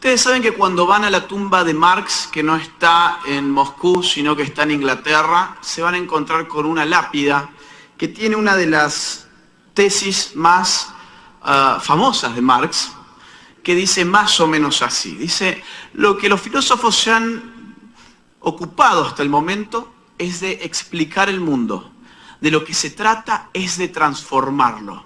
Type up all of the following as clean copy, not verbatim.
Ustedes saben que cuando van a la tumba de Marx, que no está en Moscú, sino que está en Inglaterra, se van a encontrar con una lápida que tiene una de las tesis más famosas de Marx, que dice más o menos así. Dice, lo que los filósofos se han ocupado hasta el momento es de explicar el mundo. De lo que se trata es de transformarlo.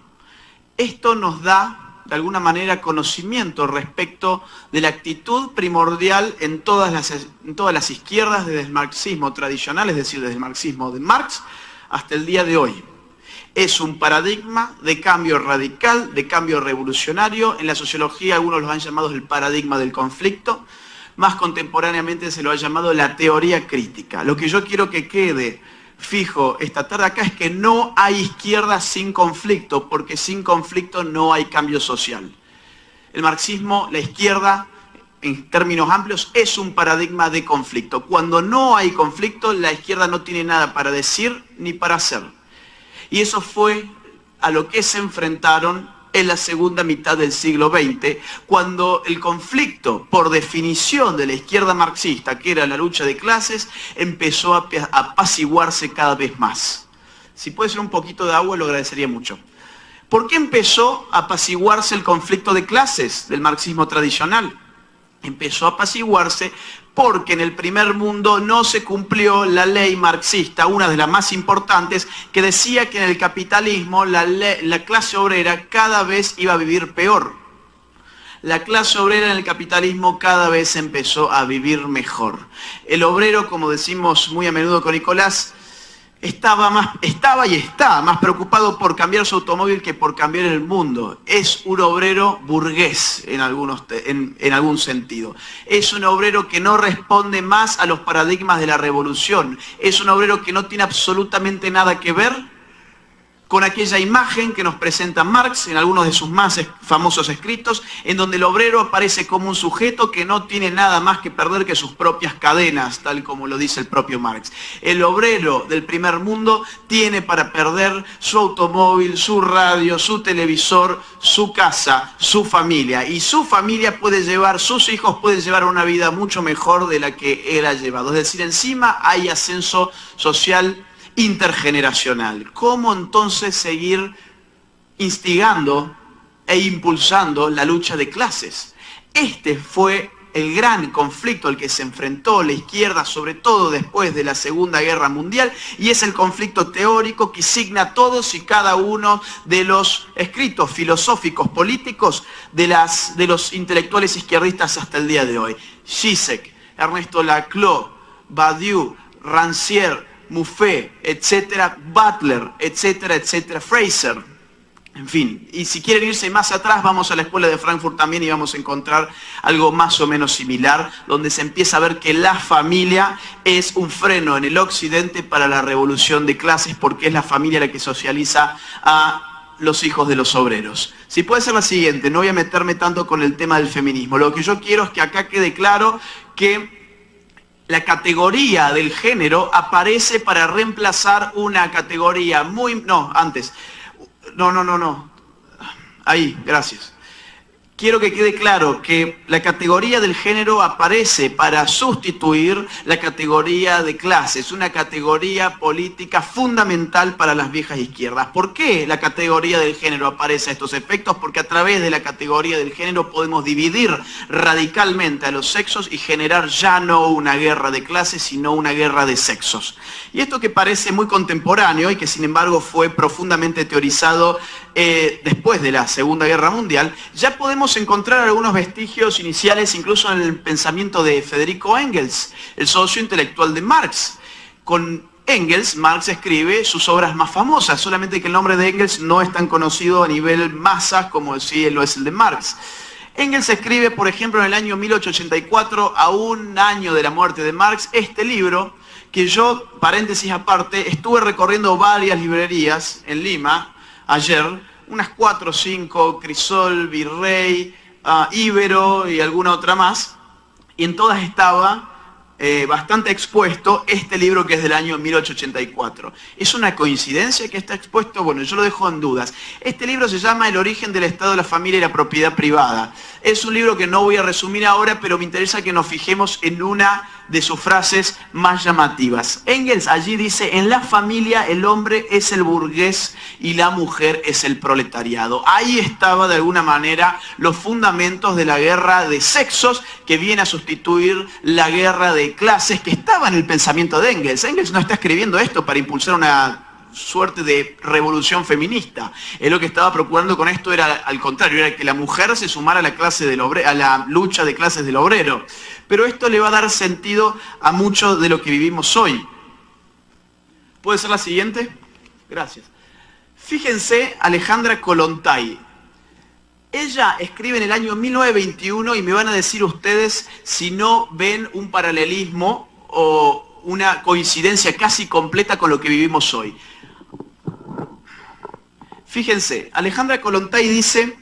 Esto nos da, de alguna manera, conocimiento respecto de la actitud primordial en todas las izquierdas desde el marxismo tradicional, es decir, desde el marxismo de Marx hasta el día de hoy. Es un paradigma de cambio radical, de cambio revolucionario. En la sociología algunos lo han llamado el paradigma del conflicto. Más contemporáneamente se lo ha llamado la teoría crítica. Lo que yo quiero que quede fijo esta tarde acá es que no hay izquierda sin conflicto, porque sin conflicto no hay cambio social. El marxismo, la izquierda, en términos amplios, es un paradigma de conflicto. Cuando no hay conflicto, la izquierda no tiene nada para decir ni para hacer. Y eso fue a lo que se enfrentaron en la segunda mitad del siglo XX, cuando el conflicto, por definición de la izquierda marxista, que era la lucha de clases, empezó a apaciguarse cada vez más. Si puede ser un poquito de agua, lo agradecería mucho. ¿Por qué empezó a apaciguarse el conflicto de clases del marxismo tradicional? Empezó a apaciguarse porque en el primer mundo no se cumplió la ley marxista, una de las más importantes, que decía que en el capitalismo la clase obrera cada vez iba a vivir peor. La clase obrera en el capitalismo cada vez empezó a vivir mejor. El obrero, como decimos muy a menudo con Nicolás, estaba y está más preocupado por cambiar su automóvil que por cambiar el mundo. Es un obrero burgués en algún sentido. Es un obrero que no responde más a los paradigmas de la revolución. Es un obrero que no tiene absolutamente nada que ver con aquella imagen que nos presenta Marx en algunos de sus más famosos escritos, en donde el obrero aparece como un sujeto que no tiene nada más que perder que sus propias cadenas, tal como lo dice el propio Marx. El obrero del primer mundo tiene para perder su automóvil, su radio, su televisor, su casa, su familia. Y su familia puede llevar, sus hijos pueden llevar una vida mucho mejor de la que él ha llevado. Es decir, encima hay ascenso social intergeneracional. ¿Cómo entonces seguir instigando e impulsando la lucha de clases? Este fue el gran conflicto al que se enfrentó la izquierda, sobre todo después de la Segunda Guerra Mundial, y es el conflicto teórico que signa todos y cada uno de los escritos filosóficos políticos de los intelectuales izquierdistas hasta el día de hoy. Zizek, Ernesto Laclau, Badiou, Rancière, Mouffe, etcétera, Butler, etcétera, etcétera, Fraser, en fin. Y si quieren irse más atrás, vamos a la escuela de Frankfurt también y vamos a encontrar algo más o menos similar, donde se empieza a ver que la familia es un freno en el occidente para la revolución de clases, porque es la familia la que socializa a los hijos de los obreros. Si puede ser la siguiente, no voy a meterme tanto con el tema del feminismo. Lo que yo quiero es que acá quede claro que la categoría del género aparece para reemplazar una categoría Ahí, gracias. Quiero que quede claro que la categoría del género aparece para sustituir la categoría de clases, una categoría política fundamental para las viejas izquierdas. ¿Por qué la categoría del género aparece a estos efectos? Porque a través de la categoría del género podemos dividir radicalmente a los sexos y generar ya no una guerra de clases, sino una guerra de sexos. Y esto que parece muy contemporáneo y que sin embargo fue profundamente teorizado después de la Segunda Guerra Mundial, ya podemos encontrar algunos vestigios iniciales incluso en el pensamiento de Federico Engels, el socio intelectual de Marx. Con Engels, Marx escribe sus obras más famosas, solamente que el nombre de Engels no es tan conocido a nivel masa como sí lo es el de Marx. Engels escribe, por ejemplo, en el año 1884, a un año de la muerte de Marx, este libro que yo, paréntesis aparte, estuve recorriendo varias librerías en Lima ayer, unas 4 o 5, Crisol, Virrey, Ibero y alguna otra más, y en todas estaba bastante expuesto este libro que es del año 1884. ¿Es una coincidencia que está expuesto? Bueno, yo lo dejo en dudas. Este libro se llama El origen del Estado, la familia y la propiedad privada. Es un libro que no voy a resumir ahora, pero me interesa que nos fijemos en una de sus frases más llamativas. Engels allí dice: en la familia el hombre es el burgués y la mujer es el proletariado. Ahí estaba de alguna manera los fundamentos de la guerra de sexos que viene a sustituir la guerra de clases que estaba en el pensamiento de Engels. Engels no está escribiendo esto para impulsar una suerte de revolución feminista. Él lo que estaba procurando con esto era, al contrario, era que la mujer se sumara a la clase del a la lucha de clases del obrero. Pero esto le va a dar sentido a mucho de lo que vivimos hoy. ¿Puede ser la siguiente? Gracias. Fíjense, Alejandra Kollontai. Ella escribe en el año 1921 y me van a decir ustedes si no ven un paralelismo o una coincidencia casi completa con lo que vivimos hoy. Fíjense, Alejandra Kollontai dice,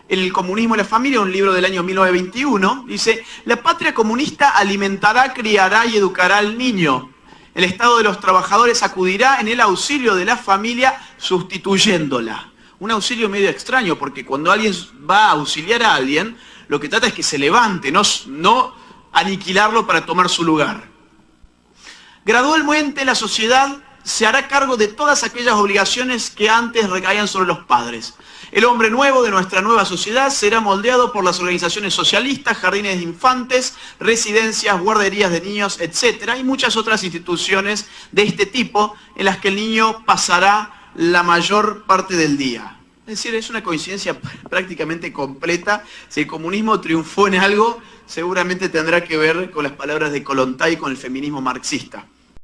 El comunismo y la familia, un libro del año 1921, dice: la patria comunista alimentará, criará y educará al niño. El Estado de los trabajadores acudirá en el auxilio de la familia sustituyéndola. Un auxilio medio extraño, porque cuando alguien va a auxiliar a alguien, lo que trata es que se levante, no aniquilarlo para tomar su lugar. Gradualmente la sociedad se hará cargo de todas aquellas obligaciones que antes recaían sobre los padres. El hombre nuevo de nuestra nueva sociedad será moldeado por las organizaciones socialistas, jardines de infantes, residencias, guarderías de niños, etc. y muchas otras instituciones de este tipo en las que el niño pasará la mayor parte del día. Es decir, es una coincidencia prácticamente completa. Si el comunismo triunfó en algo, seguramente tendrá que ver con las palabras de Kollontai y con el feminismo marxista.